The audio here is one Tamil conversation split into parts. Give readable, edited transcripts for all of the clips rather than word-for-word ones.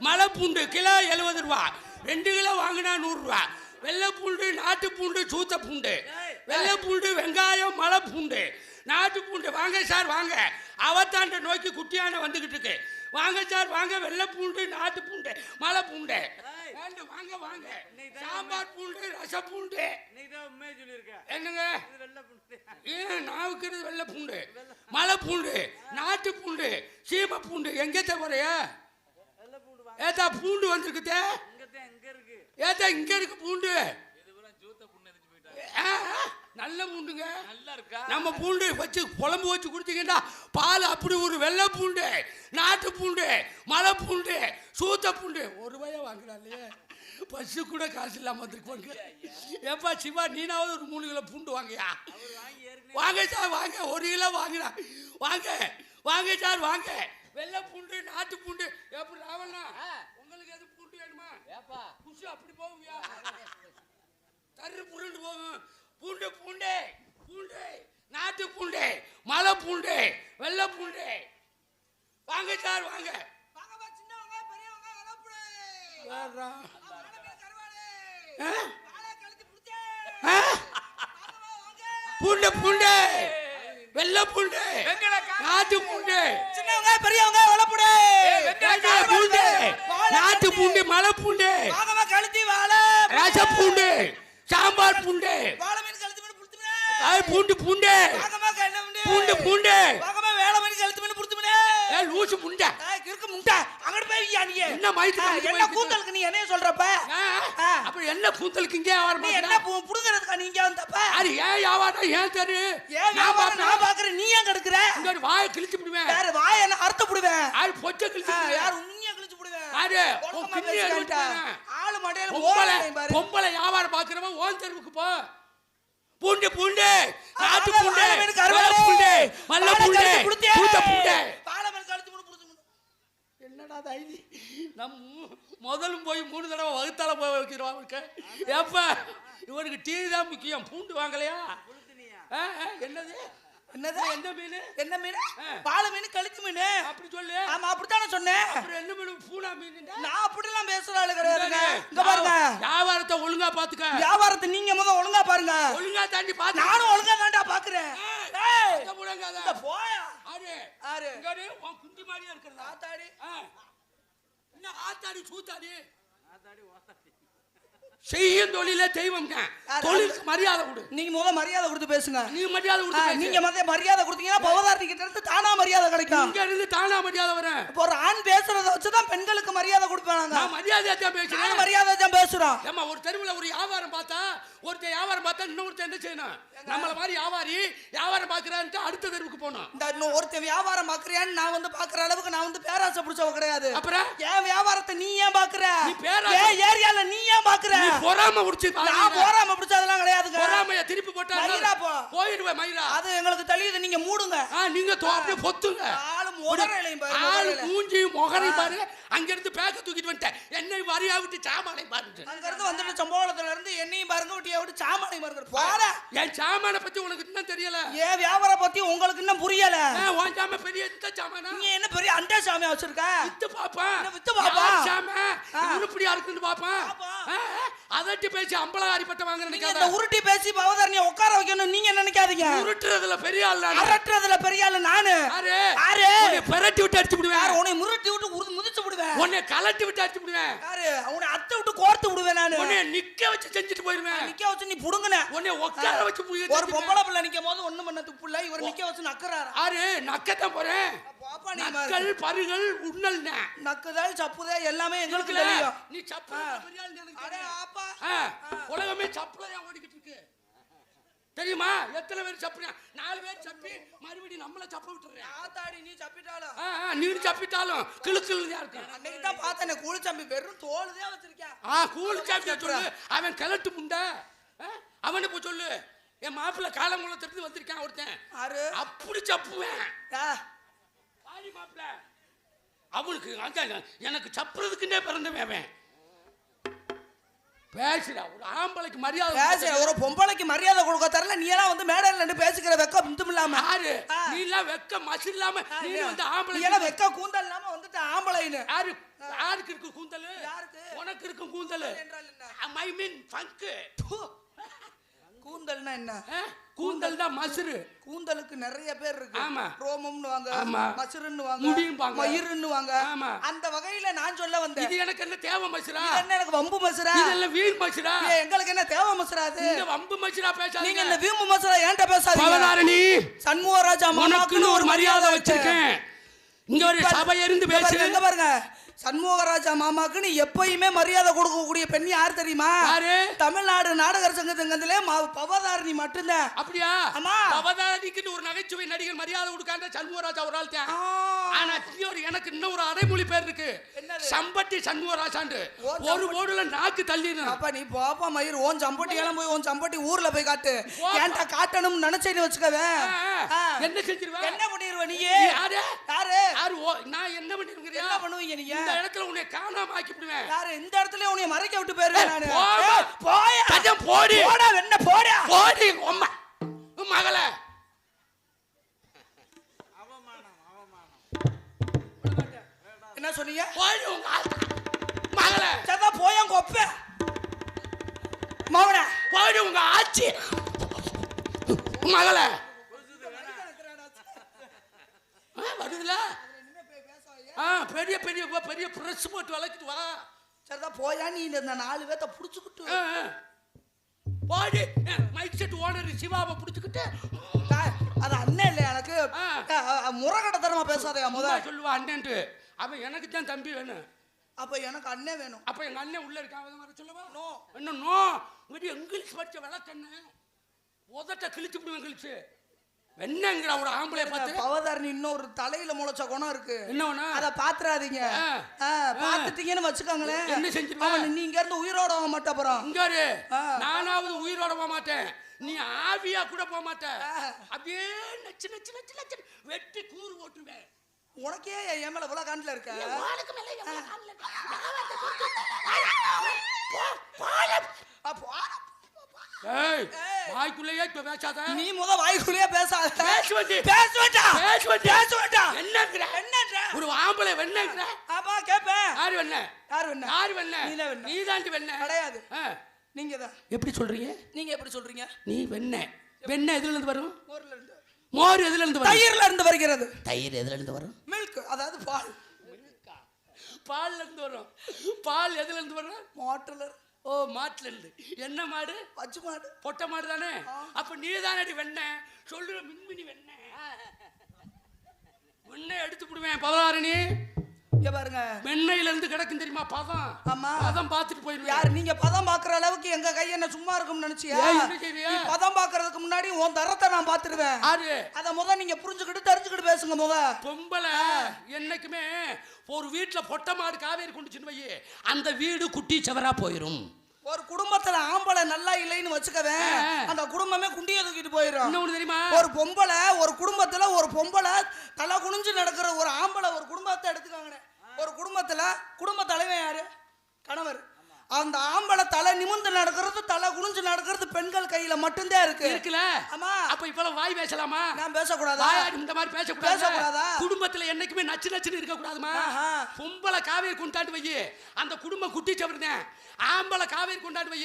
மலை பூண்டு கிலோ 70 ரூபா, 2 கிலோ வாங்கினா 100 ரூபா. வெள்ளை பூண்டு, நாட்டு பூண்டு, சூத்த பூண்டு, வெள்ளை பூண்டு, வெங்காயம், மலை பூண்டு, நாட்டு பூண்டு. வாங்க சார் வாங்க, அவத்தாண்ட நோக்கி குட்டியான வந்துகிட்டு இருக்கு. வாங்க சார் வாங்க, வெள்ளை பூண்டு, நாட்டு பூண்டு, மலை பூண்டு வாங்க வாங்க. சாம்பார் பூண்டு, ரச பூண்டு. என்னங்க நான் வைக்கிறது வெள்ளை பூண்டு, மலை பூண்டு, நாட்டு பூண்டு, சீம பூண்டு. எங்க தவறைய ஏதா பூண்டு வந்திருக்குதே, ஏதா இங்க இருக்கு பூண்டு, நல்ல பூண்டுங்க. நம்ம பூண்டு வச்சு குழம்பு வச்சு குடிச்சிங்கன்னா பால் அப்படி ஒரு வெள்ளை பூண்டு, நாட்டு பூண்டு, மலை பூண்டு, சூத்த பூண்டு. 1 ரூபாயா வாங்குறாங்களே, பஸ்ஸு கூட காசு இல்லாமல் வந்துருக்குவாங்க. ஏப்பா சிவா, நீனாவது ஒரு 3 கிலோ பூண்டு வாங்கயா. வாங்க சார் வாங்க, 1 கிலோ வாங்கினா வாங்க. வாங்க சார் வாங்க, வெள்ளை பூண்டு, நாட்டு பூண்டு. எப்படி ராவண்ணா, உங்களுக்கு எது பூண்டு வேணுமா? குஷி அப்படி போகுங்க, தரு புருண்டு போகும். பூண்டு பூண்டு பூண்டு, நாட்டு பூண்டு, மலை பூண்டு, வெள்ளை பூண்டு. வாங்க சார் வாங்க. பூண்டு பூண்டு, வெள்ளை பூண்டு, நாட்டு பூண்டு, சின்னவங்க பெரியவங்க வளப்புடு. பூண்டு, நாட்டு பூண்டு, மலை பூண்டு, கழுத்தி வாழை, ரச பூண்டு, சாம்பார் பூண்டு, பூண்டு பூண்டு, பூண்டு பூண்டு, வேலை மணி கழுத்து மணி புடுத்துமனே. லூசு முண்டை இருக்கு முண்டை. அங்கட போய் நீ என்ன மயித்து என்ன கூந்தலுக்கு நீ என்ன சொல்றப்ப? அப்ப என்ன கூந்தலுக்கு இங்கே நீ என்ன புடுங்கறதுக்கு நீங்க வந்தப்ப? அது ஏன் வியாபாரம் ஏன் தரு? நான் பாக்குறேன், நீ ஏன் கெடுக்குற? இங்க வாயை கிழிச்சு விடுவேன். வேற வாயை என்ன அறுத்து விடுவேன். ஆளு பொச்ச கிழிச்சு யார் உண்மையா கிழிச்சு விடுவேன். யாரு ஆளு மடையில பொம்பளை வியாபாரம் பாக்குறவன் ஓன் தெருவுக்கு போ. பூண்டு பூண்டு, நாட்டு பூண்டு, பூண்டு, மல்ல பூண்டு, பூத்த பூண்டு. என்னடா தைரி, நம் முதலும் போய் 3 தடவை வகுத்தால போய் வைக்கிறோம். எப்ப இவனுக்கு டீ தான் முக்கியம். பூண்டு வாங்கலையா? என்னது என்னது? என்ன மீன்? என்ன மீன்? பாலை மீன், கழுத்து மீன். அப்படி சொல்லு. ஆமா அப்படித்தானே சொன்னேன். அப்புறம் என்ன மீன்? பூனா மீன். நான் அப்படிலாம் பேசுற ஆளு கிடையாதுங்க. இங்க பாருங்க, வியாபாரத்தை ஒழுங்கா பாத்துக்க. வியாபாரத்தை நீங்க முதல்ல ஒழுங்கா பாருங்க. ஒழுங்கா தாண்டி பாத்து. நானும் ஒழுங்கா தாண்டா பாக்குறேன். ஏய் இந்த போயா. ஆறு ஆறு இங்கடி உன் குண்டி மாதிரியா இருக்குறதா? ஆத்தாடி. என்ன ஆத்தாடி சூத்தாடி? ஆத்தாடி ஓத்தாடி. செய்யும் தொழிலே தெய்வம்ங்க. தொழிலுக்கு மரியாதை கொடு. நீங்க முதல்ல மரியாதை கொடுத்து பேசுங்க. நீங்க மரியாதை கொடுத்து நீங்க மரியாதை கொடுத்தீங்கன்னா பவதாரணி கிட்ட இருந்து தானா மரியாதை கிடைக்கும். இங்க இருந்து தானா மரியாதை வரும். இப்போ ஒரு ஆண் பேசுறத வச்சு தான் பெண்களுக்கு மரியாதை கொடுப்பாங்க. நான் மரியாதையா தான் பேசுறேன். மரியாதை தான் பேசுறோம். ஏமா ஒரு தெருவுல ஒரு வியாபாரம் பார்த்தா இன்னொருத்தன் என்ன செய்யணும்? நம்மள மாதிரி வியாபாரம் பாக்குறான்ட்டு அடுத்த தெருவுக்கு போகணும். இந்த ஒருத்தன் வியாபாரம் பாக்குறியான்னு நான் வந்து பாக்குற அளவுக்கு நான் வந்து பேராசை பிடிச்சவ கிடையாது. அப்புறம் ஏன் வியாபாரத்தை நீ ஏன் பாக்குற? நீ பேராசை ஏரியால நீ ஏன் பாக்குற? பொறாம பிடிச்சு. நான் பொறாம பிடிச்சதெல்லாம் கிடையாதுங்க. பொறாமைய திருப்பி போட்டா மயிரா போயிடுவேன். மயிரா அது எங்களுக்கு தெரியுது. நீங்க மூடுங்க. நீங்க அப்படியே பொத்துங்க. ஆளு முகரையிலையும் பாரு. ஆளு மூஞ்சி முகரை பாரு. அங்க இருந்து பேக்க தூக்கிட்டு வந்துட்டேன். என்னை வரியா விட்டு சாமானை பாருங்க. அங்க இருந்து வந்துட்டு சம்பளத்துல இருந்து என்னையும் பாருங்க, விட்டியா விட்டு சாமானை பாருங்க. போற என் சாமான பத்தி உனக்கு இன்னும் தெரியல. ஏன் வியாபாரம் பத்தி உங்களுக்கு இன்னும் புரியல. உன் சாம பெரிய இந்த சாமானா? நீ என்ன பெரிய அண்டா சாமியா வச்சிருக்க? வித்து பாப்பா. வித்து பாப்பா. சாம உருப்படியா இருக்குன்னு பாப்பா. அதட்டி பேசி அம்பலகாரிப்பட்ட வாங்க நினைக்காத. இந்த உருட்டி பேசி பவதாரணியை உட்கார வைக்கணும் நீங்க நினைக்காதீங்க. உருட்டுறதுல பெரிய ஆள் நான். அரட்டுறதுல பெரிய ஆள் நானு. யாரு? உன்னை பெரட்டி விட்டு அடிச்சு விடுவேன். உன்னை முருட்டி விட்டு முதிச்சு விடுவேன். உன்னை கலட்டி விட்டு அடிச்சு விடுவேன். யாரு? உன்னை அத்தை விட்டு கோர்த்து விடுவேன் நானு. உன்னை நிக்க வச்சு செஞ்சுட்டு போயிடுவேன். நிக்க வச்சு நீ புடுங்கன. உன்னை உட்கார வச்சு புடிங்க. ஒரு பொம்பளை பிள்ளை நிக்கும் போது ஒண்ணும் பண்ண துப்பு இல்ல. இவர் நிக்க வச்சு நக்கறாரு. யாரு? நக்கத்தான் போறேன். பாப்பா நீ நக்கல் பருகள் உண்ணல்னா. நக்குதல் சப்புதல் எல்லாமே எங்களுக்கு தெரியும். நீ சப்புல பெரிய ஆள் எனக்கு. அட ஆப்பா. உலகமே சப்புலயா ஓடிக்கிட்டு இருக்கு. தெரியுமா? எத்தனை பேர் சப்புறியா? 4 பேர் சப்பி மறுபடியும் நம்மள சப்ப விட்டுறேன். ஆத்தாடி நீ சப்பிட்டாலும். நீ சப்பிட்டாலும் கிளுக்கிளுதா இருக்கு. அன்னைக்கு தான் பார்த்தனே கூழு சம்பி வெறும் தோலுதே வச்சிருக்கேன். கூழு சம்பி சொல்லு. அவன் கிளட்டு முண்டை. அவனை போய் சொல்லு. என் மாப்பிள்ள காலங்குளத்துல இருந்து வந்திருக்கான் ஒருத்தன். அப்படி சப்புவேன். பாடி மாப்பிள்ள அவனுக்கு எனக்கு சப்புறதுக்குன்னே பிறந்தவன் அவன். பேசுடா ஒரு ஆம்பளைக்கு மரியாதை பேசுற ஒரு பொம்பளைக்கு மரியாதை கொடுக்க தரல நீ எல்லாம் வந்து மேடையில நின்று பேசிக்கிற வெக்கம் இந்தும் இல்லாம யாரு நீ எல்லாம் வெக்க மசு இல்லாம நீ வந்து ஆம்பளை நீ எல்லாம் வெக்க கூந்தல் இல்லாம வந்துட்டு ஆம்பளைன்னு யாரு யாருக்கு இருக்கு கூந்தல் யாருக்கு உனக்கு இருக்கு கூந்தல் என்றால் என்ன ஐ மீன் ஃபங்க் கூந்தல்னா என்ன கூந்தல் தான் மசுரு கூந்தலுக்கு நிறைய பேர் இருக்கு ஆமா ரோமம்னு வாங்க ஆமா மசுருன்னு வாங்க முடியும்பாங்க மயிறுன்னு வாங்க ஆமா அந்த வகையில நான் சொல்ல வந்தேன் இது எனக்கு என்ன தேவை மசுரா இது என்ன எனக்கு வம்பு மசுரா இதெல்லாம் வீண் மசுரா எங்களுக்கு என்ன தேவை மசுரா அது இந்த வம்பு மசுரா பேசாதீங்க நீங்க இந்த வீம்பு மசுரா ஏன்ட்ட பேசாதீங்க பவதாரணி சண்முகராஜா உனக்குன்னு ஒரு மரியாதை வச்சிருக்கேன் இங்க ஒரு சபை இருந்து பேசு எங்க பாருங்க சண்முகராஜா மாமாக்குன்னு எப்பயுமே மரியாதை கொடுக்கக்கூடிய பெண் யார் தெரியுமா யாரு தமிழ்நாடு நாடகர் சங்கத்திலே பவதாரணி மட்டும்தான் அப்படியா ஆமா பவதாரணிக்கு ஒரு நகைச்சுவை நடிகர் மரியாதை கொடுக்காத சண்முகராஜா ஒரு ஆள் தான் ஆனா எனக்கு இன்னும் ஒரு அடைமொழி பேர் இருக்கு சம்பட்டி சண்முகராஜாண்டு ஒரு ஓடுல நாக்கு தள்ளிடும் அப்ப நீ பாப்பா மயிர் ஓன் சம்பட்டி எல்லாம் போய் ஓன் சம்பட்டி ஊர்ல போய் காட்டு ஏன்டா காட்டணும்னு நினைச்சேன்னு வச்சுக்கவே என்ன செஞ்சிருவேன் என்ன பண்ணிடுவ நீ யாரு யாரு யாரு நான் என்ன பண்ணிருக்கேன் என்ன பண்ணுவீங்க நீங்க இந்த இடத்துல உன்னை காணாம ஆக்கிடுவேன் யாரு இந்த இடத்துல உன்னை மறைக்க விட்டு போயிருவேன் நானு போயா கஜம் போடி போடா வெண்ண போடா போடி அம்மா மகளே என்ன சொன்னீங்க போடி உங்க மகளே சதா போயா கொப்ப மவனே போடி உங்க ஆச்சி மகளே வருதுல பெரிய பெரிய பெரிய பிரஸ் போட்டு வளர்க்கிட்டு வா சரிதான் போயா நீ இந்த 4 பேத்த புடிச்சுக்கிட்டு போடி மைக் செட் ஓனர் சிவாவை புடிச்சுக்கிட்டு அது அண்ணன் இல்லை எனக்கு முறகடத்தனமா பேசாதயா முதல்ல சொல்லுவா அண்ணன்ட்டு அவன் எனக்கு தான் தம்பி வேணும் அப்ப எனக்கு அண்ணன் வேணும் அப்ப எங்க அண்ணன் உள்ள இருக்கான் சொல்லுவா நோ என்ன நோ இங்கிட்ட இங்கிலீஷ் படிச்ச விளக்கண்ணு உதட்ட கிழிச்சு விடுவேன் கிழிச்சு என்னங்கிற ஒரு ஆம்பளை பார்த்து பவதாரணி இன்னொரு தலையில முளைச்ச குணம் இருக்கு என்ன அத பாத்துறாதீங்க பாத்துட்டீங்கன்னு வச்சுக்கோங்களேன் என்ன செஞ்சிருவாங்க நீ இங்க இருந்து உயிரோட போக மாட்ட அப்புறம் இங்க நானாவது உயிரோட போக மாட்டேன் நீ ஆவியா கூட போக மாட்ட அப்படியே நச்சு நச்சு நச்சு நச்சு வெட்டி கூறு ஓட்டுவேன் உனக்கே என் மேல இவ்வளவு காண்டில இருக்க வாய்க்குள்ளேயே பேசாத நீ முத வாய்க்குள்ளேயே பேசாத ஒரு ஆம்பளை வெண்ணங்கிற அப்பா கேப்பேன் யாரு வெண்ண யாரு வெண்ண யாரு வெண்ண நீ தாண்டி வெண்ண கிடையாது நீங்க தான் எப்படி சொல்றீங்க நீங்க எப்படி சொல்றீங்க நீ வெண்ண வெண்ண எதுல இருந்து வரும் மோர்ல இருந்து மோர் எதுல இருந்து வரும் தயிர்ல இருந்து வருகிறது தயிர் எதுல இருந்து வரும் மில்க் அதாவது பால் பால்ல இருந்து வரும் பால் எதுல இருந்து வரும் மாட்டுல ஓ மாட்டுல இருந்து என்ன மாடு பச்சை மாடு பொட்டை மாடு தானே அப்ப நீ தானடி வெண்ண சொல்ற மின்மினி வெண்ண வெண்ணை எடுத்து விடுவேன் பவதாரணி இங்க பாருங்க வெண்ணையில இருந்து கிடக்கும் தெரியுமா பதம் ஆமா பதம் பார்த்துட்டு போயிடுவேன் யார் நீங்க பதம் பாக்குற அளவுக்கு எங்க கை என்ன சும்மா இருக்கும்னு நினைச்சியா பதம் பாக்குறதுக்கு முன்னாடி உன் தரத்தை நான் பாத்துருவேன் அத முத நீங்க புரிஞ்சுக்கிட்டு தெரிஞ்சுக்கிட்டு பேசுங்க முத பொம்பளை என்னைக்குமே ஒரு வீட்டுல பொட்டை மாடு காவேரி கொண்டுச்சுன்னு வை அந்த வீடு குட்டி சவரா போயிரும் ஒரு குடும்பத்துல ஆம்பளை நல்லா இல்லைன்னு வச்சுக்கவே அந்த குடும்பமே குண்டிய தூக்கிட்டு போயிடும் இன்னொன்னு தெரியுமா ஒரு பொம்பளை ஒரு குடும்பத்துல ஒரு பொம்பளை தலை குனிஞ்சு நடக்கிற ஒரு ஆம்பளை ஒரு குடும்பத்தை எடுத்துக்காங்க ஒரு குடும்பத்துல குடும்ப தலைவன் யாரு கணவர் அந்த ஆம்பளை தலை நிமிர்ந்து நடக்கிறது தலை குனிஞ்சு நடக்கிறது பெண்கள் கையில மட்டும்தான் இருக்குல்ல ஆமா அப்ப இப்ப வாய் பேசலாமா நான் பேசக்கூடாதா இந்த மாதிரி பேசக்கூடாதா குடும்பத்துல என்னைக்குமே நச்சு நச்சுன்னு இருக்க கூடாதுமா பொம்பளை காவேரி கொண்டாண்டு வை அந்த குடும்பம் குட்டி சவருதான் ஆம்பளை காவேரி கொண்டாண்டு வை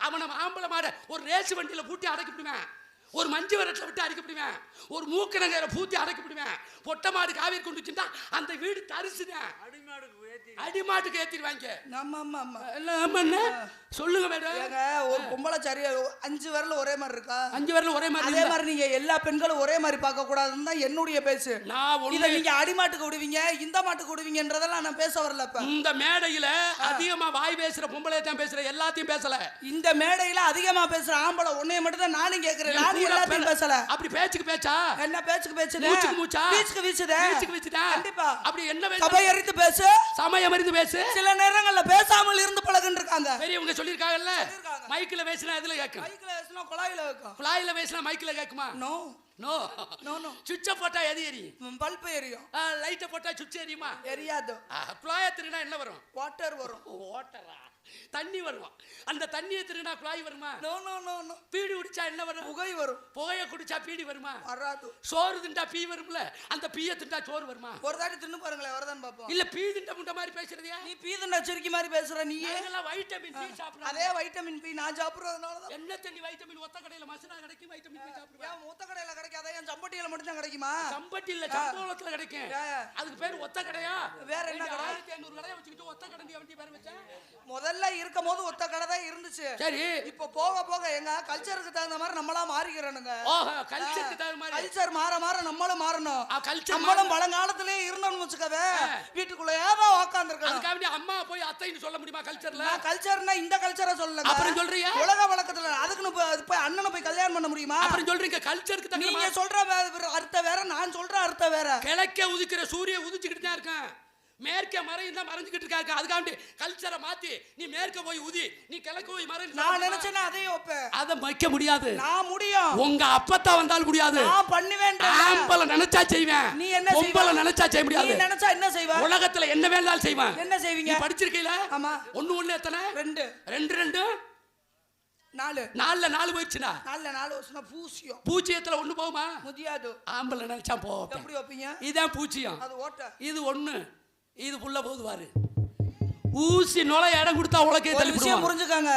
அவனை ஆம்பளை மாட ஒரு ரேஸ் வண்டியில பூட்டி அடக்கி விடுவேன் ஒரு மஞ்சு வரட்டில் விட்டு அடைக்கப்படுவேன் ஒரு மூக்கணங்கரை பூத்தி அடைக்கப்படுவேன் பொட்டை மாடு காவேரி கொண்டு வச்சுட்டா அந்த வீடு தரிசுதான் அடிமாட்டுக்கு ஏத்திடுவாங்க சொல்லுங்க மேடம் ஒரு பொம்பளை சரி 5 விரல் ஒரே மாதிரி இருக்கா 5 விரல் ஒரே மாதிரி அதே மாதிரி நீங்க எல்லா பெண்களும் ஒரே மாதிரி பார்க்க கூடாதுன்னு தான் என்னுடைய பேச்சு இதை நீங்க அடிமாட்டுக்கு விடுவீங்க இந்த மாட்டுக்கு விடுவீங்கன்றதெல்லாம் நான் பேச வரல இப்ப இந்த மேடையில அதிகமா வாய் பேசுற பொம்பளை தான் பேசுற எல்லாத்தையும் பேசல இந்த மேடையில அதிகமா பேசுற ஆம்பளை உன்னைய மட்டும் தான் நானும் கேக்குறேன் நானும் எல்லாத்தையும் பேசல அப்படி பேச்சுக்கு பேச்சா என்ன பேச்சுக்கு பேச்சு மூச்சுக்கு மூச்சா வீச்சுக்கு வீச்சுதே வீச்சுக்கு வீச்சுதா கண்டிப்பா அப்படி என்ன சபை அறிந்து பேசு சமயம் அறிந்து பேசு சில நேரங்கள்ல பேசாமல் இருந்து பழகுன்னு இருக்காங்க பெரியவங்க சொல்லிருக்காங்கல்ல மைக்ல பேசினா எதுல கேக்கும் மைக்ல பேசினா குழாயில கேக்கும் குழாயில பேசினா மைக்ல கேக்குமா நோ நோ நோ நோ சுவிட்ச போட்டா எது எரியும் பல்ப் எரியும் லைட்ட போட்டா சுவிட்ச் எரியுமா எரியாது குழாய திருனா என்ன வரும் வாட்டர் வரும் வாட்டரா தண்ணி வரும். அந்த தண்ணியை திருடினா குழாய் வருமா? No no no no. பீடி குடிச்சா என்ன வரும்? புகை வரும். புகையை குடிச்சா பீடி வருமா? வராது. சோறு திண்டா பீ வரும்ல, அந்த பீயை திண்டா சோறு வருமா? ஒரு தாட்டி தின்னு பாருங்களேன், வரதான் பாப்போம். இல்ல பீ திண்ட முண்ட மாதிரி பேசுறதையா? நீ பீ திண்டா சிரிக்கி மாதிரி பேசுற நீ. எல்லாம் வைட்டமின் பி சாப்பிடுற. அதே வைட்டமின் பி நான் சாப்பிடுறதுனால தான். என்ன தண்ணி வைட்டமின் ஒத்த கடையில மசனா கிடைக்கும், வைட்டமின் பி சாப்பிடுவேன். ஏன் ஒத்த கடையில கிடைக்காத? என் சம்பட்டியில மட்டும் தான் கிடைக்குமா? சம்பட்டி இல்ல, சம்பளத்துல கிடைக்கும். அதுக்கு பேர் ஒத்த கடையா? வேற என்ன கடை? 1500 கடையை வச்சுக்கிட்டு ஒத்த கடை வண்டி பேர் வச்சேன். முதல்ல இருக்கும் போது ஒத்த கடை தான் இருந்துச்சு. சரி, இப்போ போக போக எங்க கல்ச்சருக்கு தகுந்த மாதிரி நம்மளா மாறிக்கிறோனுங்க. ஓஹோ, கல்ச்சருக்கு தகுந்த மாதிரி. கல்ச்சர் மாற மாற நம்மளும் மாறணும். கல்ச்சர் நம்மளும் பழங்காலத்திலே இருந்தோம்னு வச்சுக்கவே வீட்டுக்குள்ளேயே தான் உட்கார்ந்திருக்கோம். அதுக்காக அம்மா போய் அத்தைன்னு சொல்ல முடியுமா கல்ச்சர்ல? நான் கல்ச்சர்னா இந்த கல்ச்சரை சொல்லல. அப்புறம் சொல்றீங்க உலக வழக்கத்துல அதுக்குன்னு போய் அண்ணனை போய் கல்யாணம் பண்ண முடியுமா? அப்புறம் சொல்றீங்க கல்ச்சருக்கு தகுந்த நீங்க சொல்ற அர்த்தம் வேற, நான் சொல்ற அர்த்தம் வேற. கிழக்க உதிக்கிற சூரிய உதிச்சுக்கிட்டு தான் இருக்கான், மேற்க மறையும் தான் மறைஞ்சுக்கிட்டு இருக்காங்க. அதுக்காண்டி கல்ச்சரை மாத்தி நீ மேற்க போய் உதி, நீ கிழக்கு போய் மறை. நான் நினைச்சேன்னா அதையும் வைப்பேன். அதை வைக்க முடியாது. நான் முடியும். உங்க அப்பத்தா வந்தால் முடியாது. நான் பண்ணுவேன். ஆம்பளை நினைச்சா செய்வேன். நீ என்ன செய்வ? பொம்பளை நினைச்சா செய்ய முடியாது. நீ நினைச்சா என்ன செய்வ? உலகத்துல என்ன வேணாலும் செய்வேன். என்ன செய்வீங்க? நீ படிச்சிருக்கீல? ஆமா. 1 1 எத்தனை? 2 2 2 4 4 4 போயிடுச்சுனா 4 வருஷம் பூசியம். பூச்சியத்துல 1 போகுமா? முடியாது. ஆம்பளை நினைச்சா போவோம். எப்படி வைப்பீங்க? இதான் பூச்சியம். அது ஓட்ட. இது 1, இது புள்ள போகுது பாரு. ஊசி நுழைய இடம் கொடுத்தா உலகே ஒரு தள்ளி விஷயம் புரிஞ்சுக்காங்க.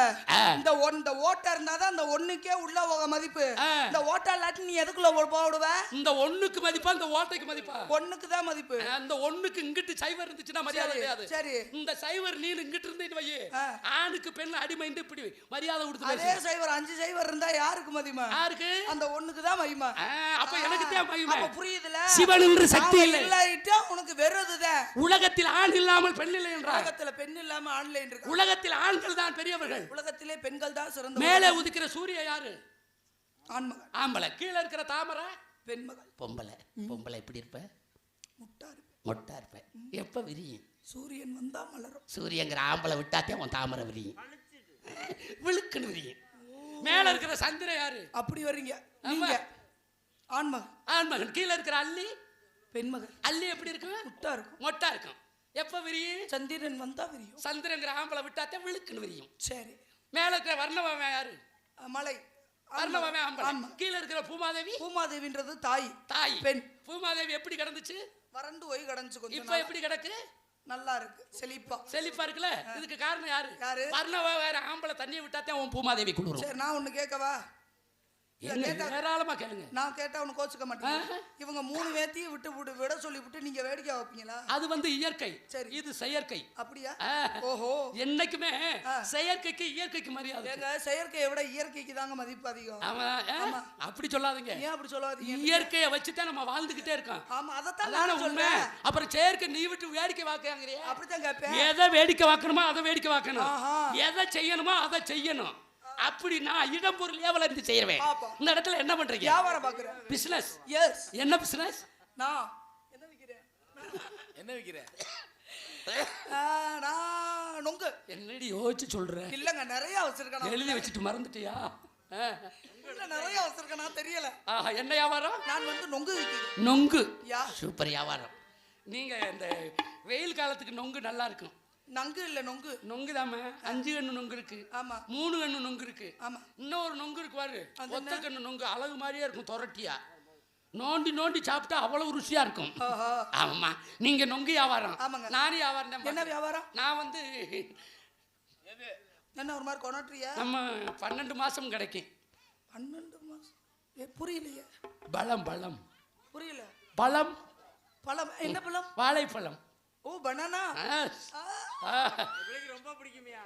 இந்த இந்த ஓட்டை இருந்தாதான் அந்த ஒண்ணுக்கே உள்ள போக மதிப்பு. இந்த ஓட்டை இல்லாட்டி நீ எதுக்குள்ள போடுவ? இந்த ஒண்ணுக்கு மதிப்பா இந்த ஓட்டைக்கு மதிப்பா? ஒண்ணுக்கு தான் மதிப்பு. அந்த ஒண்ணுக்கு இங்கிட்டு சைவர் இருந்துச்சுன்னா மரியாதை கிடையாது. சரி, இந்த சைவர் நீ இங்கிட்டு இருந்து வை, ஆணுக்கு பெண் அடிமை இப்படி மரியாதை கொடுத்து. அதே சைவர் 5 சைவர் இருந்தா யாருக்கு மதிமா? யாருக்கு? அந்த ஒண்ணுக்கு தான் மகிமா. அப்ப எனக்கு தான் மகிமா. அப்ப புரியுதுல? சிவன் என்று சக்தி இல்லை. இல்லைட்டா உனக்கு வெறுதுதான். உலகத்தில் ஆண் இல்லாமல் பெண் இல்லை என்றார். உலகத்துல பெண் இல்லாம ஆன்லைன் இருக்கு. உலகத்தில் ஆண்கள் தான் பெரியவர்கள். உலகத்திலே பெண்கள் தான் சிறந்தவர்கள். மேலே உதிக்கிற சூரிய யாரு? ஆண்மகன். ஆம்பளை. கீழே இருக்கிற தாமரை பெண்மகள். பொம்பளை. பொம்பளை எப்படி இருப்ப? முட்டா இருப்ப. மொட்டா இருப்ப. எப்ப விரியும்? சூரியன் வந்தா மலரும். சூரியங்கிற ஆம்பளை விட்டாத்தே உன் தாமரை விரியும், விழுக்குன்னு விரியும். மேல இருக்கிற சந்திர யாரு? அப்படி வர்றீங்க நீங்க. ஆண்மகன். ஆண்மகன். கீழே இருக்கிற அல்லி பெண்மகன். அல்லி எப்படி இருக்கும்? முட்டா இருக்கும். மொட்டா இருக்கும். எப்ப விரியும்? சந்திரன் வந்தா விரியும். சந்திரங்கிற ஆம்பளை விட்டாத்தே விழுக்குன்னு விரியும். சரி. மேல இருக்கிற வர்ணவாம யாரு? மலை. வர்ணவாம ஆம்பளை. கீழே இருக்கிற பூமாதேவி? பூமாதேவின்றது தாய். தாய். பெண். பூமாதேவி எப்படி கிடந்துச்சு? வறண்டு போய் கிடந்துச்சு. கொஞ்சம் இப்ப எப்படி கிடக்கு? நல்லா இருக்கு, செழிப்பா. செழிப்பா இருக்குல்ல? இதுக்கு காரணம் யாரு? யாரு? வர்ணவா வேற ஆம்பளை தண்ணியை விட்டாத்தே உன் பூமாதேவி குளிரும். சரி, நான் ஒண்ணு கேட்கவா? ஏராளமா கேளுங்க. நான் கேட்டா உனக்கு கோச்சுக்க மாட்டேன். இவங்க 3 வேத்தியும் விட சொல்லி விட்டு நீங்க வேடிக்கை வைப்பீங்களா? அது இயற்கை. சரி, இது செயற்கை. அப்படியா? ஓஹோ. என்னைக்குமே செயற்கைக்கு இயற்கைக்கு மரியாதை. ஏங்க, செயற்கையை விட இயற்கைக்கு தாங்க மதிப்பு அதிகம். ஆமா, அப்படி சொல்லாதீங்க. ஏன் அப்படி சொல்லாதீங்க? இயற்கையை வச்சுதான் நம்ம வாழ்ந்துகிட்டே இருக்கோம். ஆமா, அதத்தான் நான் சொல்றேன். அப்புறம் செயற்கை நீ விட்டு வேடிக்கை வாக்குறியா? அப்படித்தான் கேட்பேன். எதை வேடிக்கை வாக்கணுமோ அதை வேடிக்கை வாக்கணும், எதை செய்யணுமோ அதை செய்யணும். அப்படி நான் இடம் பொருள் ஏவல இருந்து செய்யறேன். இந்த இடத்துல என்ன பண்றீங்க? வியாபாரம் பாக்குறேன். பிசினஸ். எஸ். என்ன பிசினஸ்? நான் என்ன விக்கிறேன்? என்ன விக்கிறேன்? நான் நொங்கு. என்னடி யோசிச்சு சொல்றேன்? இல்லங்க, நிறைய வச்சிருக்கேன். எழுதி வச்சுட்டு மறந்துட்டியா? இல்ல, நிறைய வச்சிருக்கேன், தெரியல. என்ன வியாபாரம்? நான் நொங்கு விக்கிறேன். நொங்கு. சூப்பர் வியாபாரம். நீங்க இந்த வெயில் காலத்துக்கு நொங்கு நல்லா இருக்கும். நங்கு இல்ல, நொங்கு. நொங்கு தாம 5 கண்ணு நொங்கு இருக்கு. ஆமா. 3 கண்ணு நொங்கு இருக்கு. ஆமா. இன்னொரு நொங்கு இருக்கு பாரு, ஒத்த கண்ணு நொங்கு. அழகு மாதிரியே இருக்கும், தொரட்டியா. நோண்டி நோண்டி சாப்பிட்டா அவ்வளவு ருசியா இருக்கும். ஆமா. நீங்க நொங்கு வியாபாரம், நானும் வியாபாரம் தான். என்ன வியாபாரம்? நான் என்ன ஒரு மாதிரி கொணட்ரியா? நம்ம 12 மாசம் கிடைக்கும். 12 மாசம்? புரியலையே. பழம். பழம் புரியல. பழம். பழம் என்ன பழம்? வாழைப்பழம். ஓ, பனானா. ரொம்ப பிடிக்குமியா?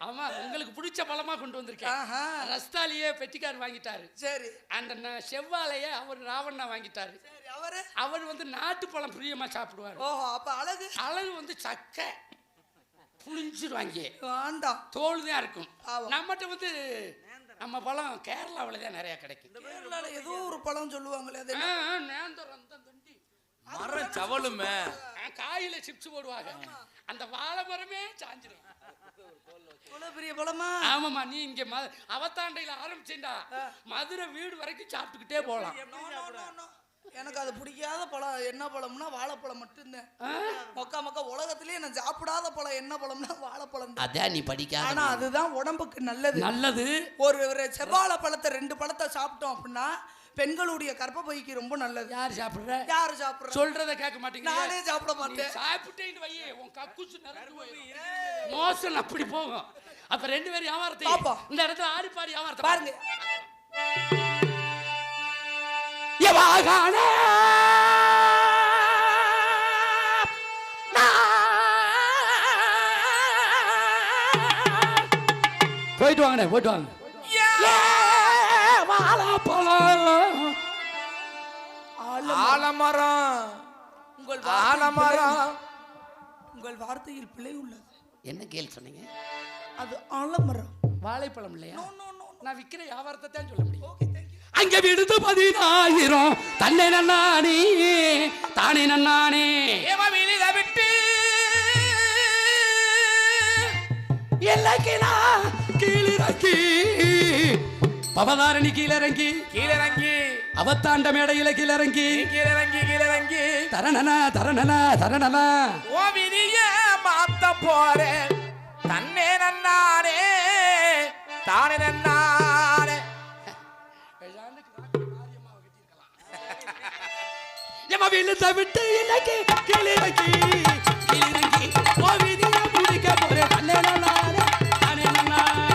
ஆமா, உங்களுக்கு பிடிச்ச பழமா கொண்டு வந்திருக்கேன். ரஸ்தாலியே பெட்டிக்கார் வாங்கிட்டாரு. சரி. அந்த செவ்வாழைய அவர் ராவண்ணா வாங்கிட்டாரு. சரி. அவர் நாட்டு பழம் பிரியமா சாப்பிடுவாரு. ஓஹோ, அப்ப அழகு. அழகு சக்கை புளிஞ்சிருவாங்க, வேண்டாம், தோல் தான் இருக்கும். நம்மகிட்ட நம்ம பழம் கேரளாவில தான் நிறைய கிடைக்கும். கேரளால ஏதோ ஒரு பழம் சொல்லுவாங்களே, அது நேந்தரம். மரம் சவலுமே காயில சிப்ஸ் போடுவாங்க, அந்த வாழை மரமே சாஞ்சிரும். பெரிய பழமா? ஆமாமா. நீ இங்க அவத்தாண்டையில ஆரம்பிச்சேன்டா, மதுரை வீடு வரைக்கும் சாப்பிட்டுக்கிட்டே போலாம். எனக்கு அது பிடிக்காத பழம் என்ன பழம்னா வாழைப்பழம் மட்டும்தான். மொக்க உலகத்திலேயே நான் சாப்பிடாத பழம் என்ன பழம்னா வாழைப்பழம் தான். அதான் நீ படிக்காத. ஆனா அதுதான் உடம்புக்கு நல்லது. நல்லது. ஒரு செவ்வாழை பழத்தை 2 பழத்தை சாப்பிட்டோம் அப்படின்னா பெண்களுடைய கர்ப்பப்பைக்கு ரொம்ப நல்லது. யார் சாப்பிடுற? யாரு சாப்பிடுற? சொல்றத கேட்க மாட்டீங்க. நானே சாப்பிட மாட்டேன். சாப்பிட்டேன்னு வையே உன் கக்குசு நிறைய மோசம் அப்படி போகும். அப்ப 2 பேரும் வியாபாரத்தை இந்த இடத்துல ஆடி பாடி வியாபாரத்தை பாருங்க. எவாகானே போயிட்டு வாங்கண்ணே, போயிட்டு வாங்க. ஆலமரம், உங்கள் வார்த்தையில் பிழை உள்ளது. என்ன கேள்வி சொன்னீங்க? அது ஆலமரம், வாழைப்பழம் இல்லையா? நான் விற்கிற வியாபாரத்தை தான் சொல்ல முடியும். Okay, thank you. அங்க விடுது 10,000 தன்னை நன்னானே தானே நன்னானே விட்டு எல்லைக்கினா கீழிறங்கி பவதாரணி கீழிறங்கி அவத்தாண்ட மேடையில கீழிறங்கி தரணன தரணன தரணன ஓ விதிய மாத்த போறேன் தன்னே நன்னானே தானே நன்னானே. விழுந்த விட்டு இலக்கி கீழிறங்கி கீழிறங்கி ஓ விதிய முடிக்க போறேன் தன்னே நன்னானே தானே நன்னானே.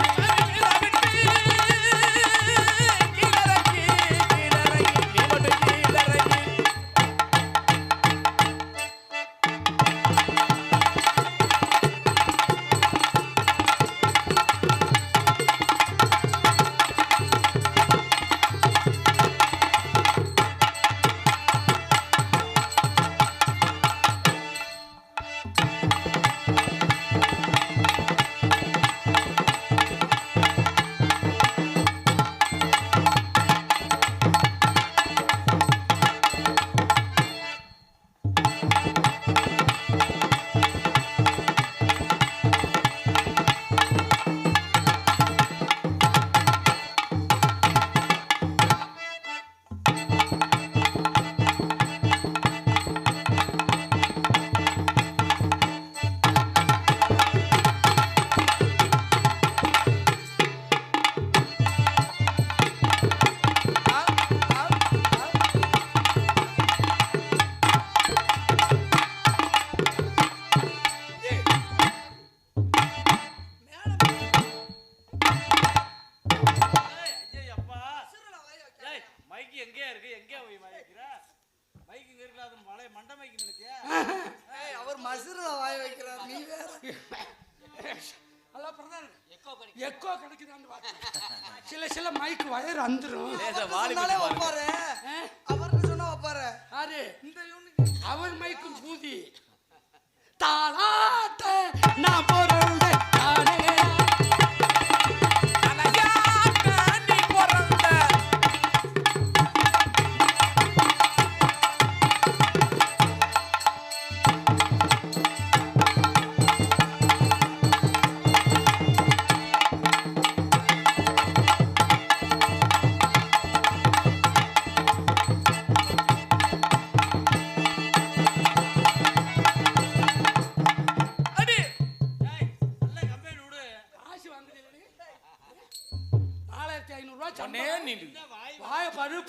அவர் மசுரா வாய வைக்கிறார், நீ வேற. எக்கோ கிடைக்குதான்னு சில மைக்கு வயர் வந்துரும். வைப்பாரு அவர்கிட்ட சொன்னா வைப்பாரு. யாரு? இந்த யூனிட் அவர் மைக்கும் பூதி தாளாட்ட நான் போறேன் தானே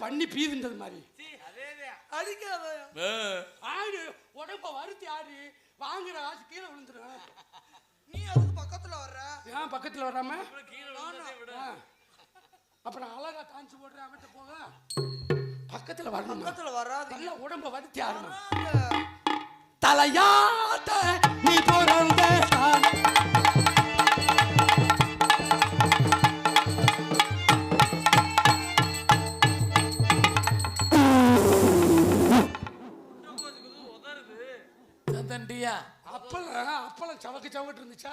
பண்ணி பீதுன்றது மாதிரி அடிக்காத ஆடு உடம்ப வருத்தி ஆடு வாங்குற ஆசு கீழே விழுந்துடும். நீ அதுக்கு பக்கத்துல வர்ற, ஏன் பக்கத்துல வராம அப்புறம் அழகா தாஞ்சி போடுற அவன்கிட்ட போக பக்கத்துல வரணும். பக்கத்துல வராது, நல்ல உடம்ப வருத்தி ஆடணும். தலையாட்ட நீ போறந்த அப்பளம் சவக்கு சவட்டு இருந்துச்சா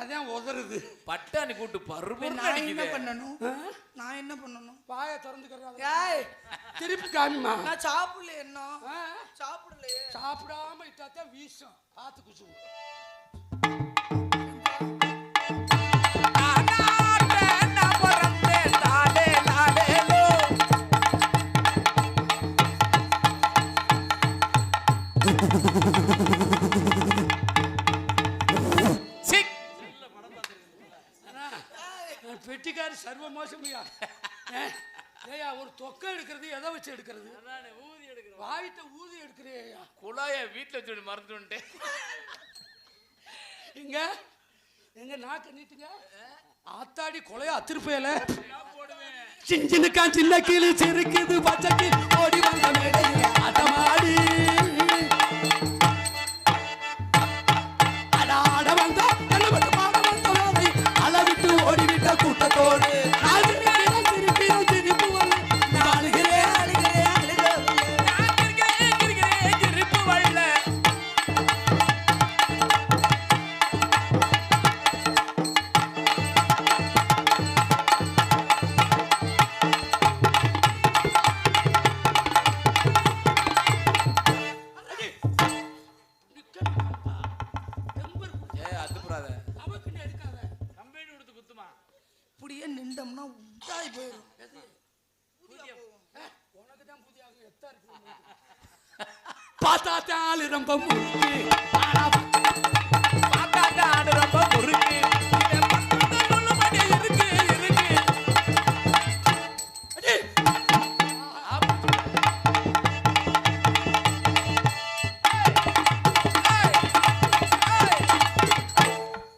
அதான் உதறுது. பட்டாணி கூட்டு பருப்பு. நான் என்ன பண்ணணும்? வாயை திறந்துக்கிறாங்க. ஏய் திருப்பி காமிமா. நான் சாப்பிடல, என்ன சாப்பிடலையே. சாப்பிடாம இட்டாத்தான் வீசும். பார்த்து குசு. சர்வ மோசமையா ஏயா ஒரு தொக்கை எடுக்கிறது எதை வச்சு எடுக்கிறது ஊதி எடுக்கிறோம். வாயிட்ட ஊதி எடுக்கிறியா குழாய வீட்டுல வச்சு மறந்துட்டு இங்க எங்க நாக்கு நீட்டுங்க ஆத்தாடி கொலையா அத்திருப்பையில சின்ன கீழே சிரிக்குது பச்சைக்கு ஓடி வந்த மேடையில ஆட்டமாடி அடாட வந்த என்னவென்று பாட வந்தவரை அளவிட்டு ஓடிவிட்ட கூட்டத்தோடு திருப்பி வந்து அழுகிறேன் திருப்பு வள்ள அத்துப்புறாத நமக்குன்னு எடுக்காத கம்பெனி கொடுத்து குத்துமா இப்படியே நின்றோம்னா உண்டாய் போயிடும் உனக்கு தான் புதிய எத்தா இருக்கு பார்த்தாத்தால் ரொம்ப முறுக்கு பார்த்தாக்க ஆடு ரொம்ப முறுக்கு இருக்கு இருக்கு அடி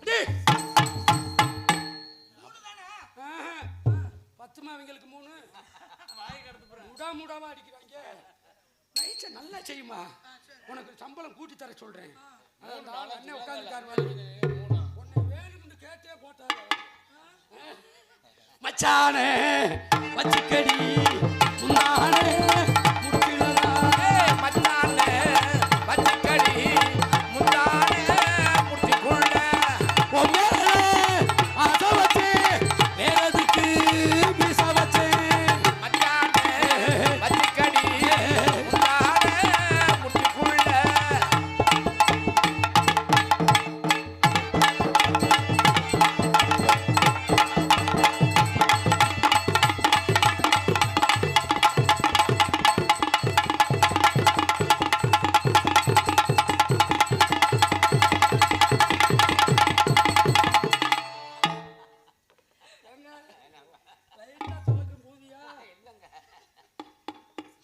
அடி பத்துமா அவங்களுக்கு 3 முடாவா அடிக்கிறாங்க நைச்ச நல்லா செய்யுமா உனக்கு சம்பளம் கூட்டி தர சொல்றேன் அண்ணன் உட்காந்துருக்காரு உன்னை வேணும்னு கேட்டே போட்டாரு மச்சானே வச்சுக்கடி முன்னானே முடிச்சிடலா மச்சானே பச்சைக்கடி முந்தானே முடிச்சுக்குள்ள அதை வச்சு வேறதுக்கு மீச வச்சு மச்சானே பச்சைக்கடி முந்தானே முடிச்சுக்குள்ள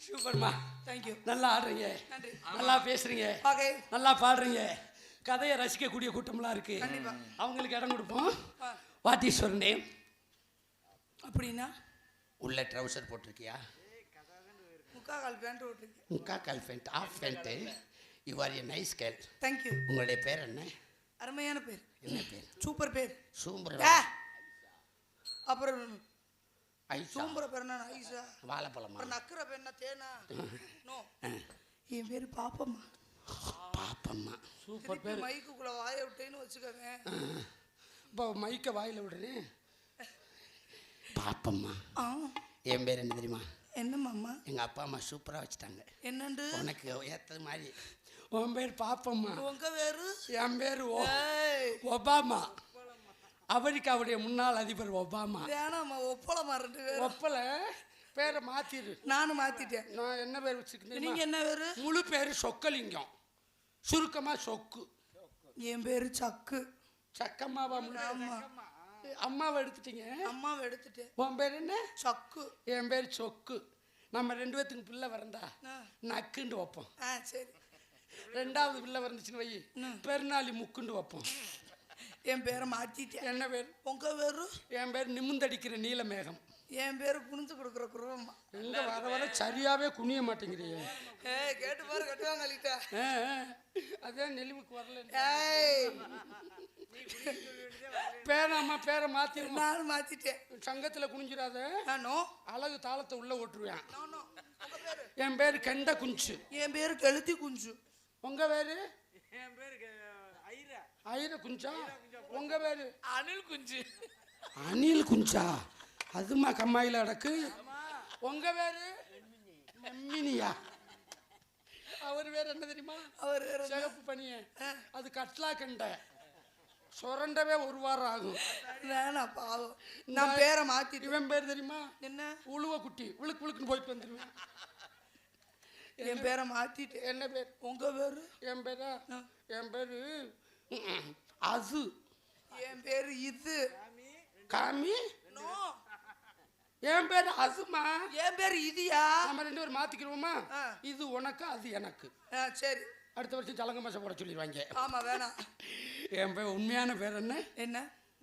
சூப்பர்மா தேங்க்யூ நல்லா ஆடுறீங்க நன்றி நல்லா பேசுறீங்க ஓகே நல்லா பாடுறீங்க கதையை ரசிக்கக்கூடிய கூட்டம்லாம் இருக்கு அவங்களுக்கு இடம் கொடுப்போம் வாட் இஸ் யுவர் நேம் அப்படின்னா உள்ள ட்ரவுசர் போட்டிருக்கியா முக்கால் பேண்ட் ஓட்டிருக்கேன் முக்கா கால் pant half pant you are a nice girl thank you உங்களுடைய பேர் என்ன அருமையான பேர் என்ன பேர் சூப்பர் பேர் சூம்பர் அப்புறம் ஐசா சூம்புற பேர் என்ன ஐசா வாழைப்பழமா அப்புறம் நக்குற பேர் என்ன தேனா நோ என் பேர் பாப்பம்மா பாப்பம்மா சூப்பர் திருப்பி மைக்குக்குள்ள வாய விட்டேன்னு வச்சுக்கோங்க இப்போ மைக்க வாயில் விடுறேன் பாப்பம்மா ஆ என் பேர் என்ன தெரியுமா என்ன மாமா எங்கள் அப்பா அம்மா சூப்பராக வச்சுட்டாங்க என்னண்டு உனக்கு ஏற்றது மாதிரி உன் பேர் பாப்பம்மா உங்க பேரு என் பேர் ஏய், ஒபாமா அமெரிக்காவுடைய முன்னாள் அதிபர் ஒபாமா வேணாம்மா ஒப்பளமா 2 பேரும் ஒப்பல பேரை மாத்திரு நானும் மாத்திட்டேன் நான் என்ன பேர் வச்சுருக்கேன் நீங்க என்ன பேரு முழு பேர் சொக்கலிங்கம் சுருக்கமாக சொக்கு என் பேரு சக்கு சக்கம்மாவா ஆமா அம்மாவை எடுத்துட்டீங்க அம்மாவை எடுத்துட்டேன் உன் பேர் என்ன சக்கு என் பேர் சொக்கு நம்ம 2 பேத்துக்கு பிள்ளை வரண்டா ஆ. நக்குண்டு வைப்போம் சரி 2வது பிள்ளை வந்துச்சுன்னு வை பெருநாளி முக்குண்டு வைப்போம் என் பேரை மாத்திட்டேன் என்ன பேர் உங்க பேரு என் பேர் நிமிந்தடிக்கிற நீலமேகம் என் பேரு குனிஞ்சு கொடுக்குற குருவம்மா எங்க வர வர சரியாவே குனிய மாட்டேங்கிறீங்க கேட்டு பாரு கட்டுவாங்க அலிட்டா அதான் நெளிவுக்கு வரல ஏய் பேராம்மா பேரை மாத்திருமா நானும் மாத்திட்டேன் சங்கத்துல குனிஞ்சிடாத நானோ அழகு தாளத்தை உள்ள ஓட்டுருவேன் நானோ உங்க பேரு என் பேரு கெண்ட குஞ்சு என் பேரு கெளுத்தி குஞ்சு உங்க பேரு என் பேரு ஐர குஞ்சா உங்க பேரு அனில் குஞ்சு அணில் குஞ்சா அதுமா கம்மாயில அடக்கு உங்க பேரு மெம்மினியா அவர் வேற என்ன தெரியுமா அவர் சிகப்பு பனிய அது கட்லா கண்ட சுரண்டவே 1 வாரம் ஆகும் வேணாம் பாவம் நான் பேரை மாத்திட்டு இவன் பேர் தெரியுமா என்ன உழுவ குட்டி உழுக்குன்னு போயிட்டு வந்துருவேன் என் பேரை மாத்திட்டு என்ன பேர் உங்க பேரு என் பேரா என் பேரு அது என் பேரு இது காமி நோ என் பேரு அசுமா. என் பேர் இதியா. நம்ம ரெண்டு பேரும் மாத்திக்கிறோமா? ஆ. இது உனக்கு, அது எனக்கு. சரி. அடுத்த வருஷம் சலங்க மாசம் போட சொல்லிடுவாங்க. ஆமா, வேணாம். என் பேர் உண்மையான பேர் என்ன? என்ன?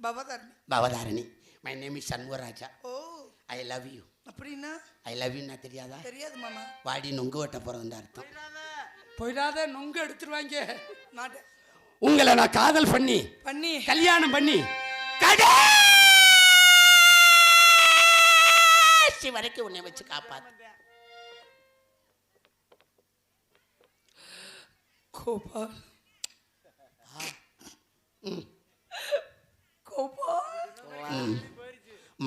Bhavatharini. Bhavatharini. My name is Shanmugaraja. Oh, I love you. அப்படின்னா? ஐ லவ் யூன்னா தெரியாதா? தெரியாது மாமா. வாடி நொங்கு வெட்ட போறதுன்னு அர்த்தம். போயிடாத, நொங்கு எடுத்துருவாங்க. மாட்டேன். உங்களை நான் காதல் பண்ணி கல்யாணம் பண்ணி கடைசி வரைக்கும் உன்னை வச்சு காப்பாத்து. கோபா, கோபா,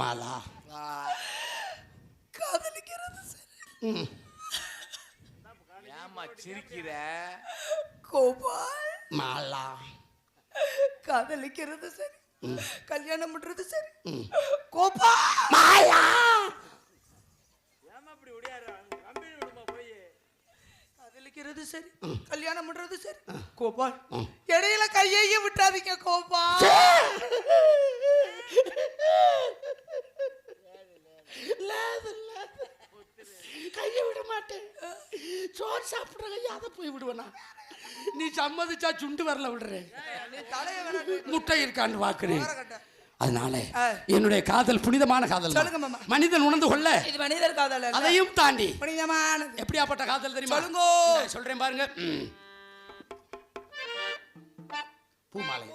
மாலா, காதலிக்கிறது சரி. ஏமா சிரிக்கிற? கோபா, மாலா, காதலிக்கிறது சரி, கல்யாணம் பண்றது சரி. கோபா, மாலா, ஏமா அப்படி ஓடியாரு? கம்பெனி விடுமா போய். காதலிக்கிறது சரி, கல்யாணம் பண்றது சரி. கோபா, இடையில கையையே விட்டாதீங்க கோபா. கையை விட மாட்டேன். சோறு சாப்பிடுற கையை அதை போய் விடுவேனா? நீ சம்மதிச்சா சுண்டு வரல விடுறேன். முட்டை இருக்கான்னு பாக்குறேன். அதனால என்னுடைய காதல் புனிதமான காதல். மனிதன் உணர்ந்து கொள்ள இது மனிதர் காதல், அதையும் தாண்டி புனிதமானது. எப்படியாப்பட்ட காதல் தெரியுமா? சொல்லுங்க. சொல்றேன் பாருங்க. பூமாலை.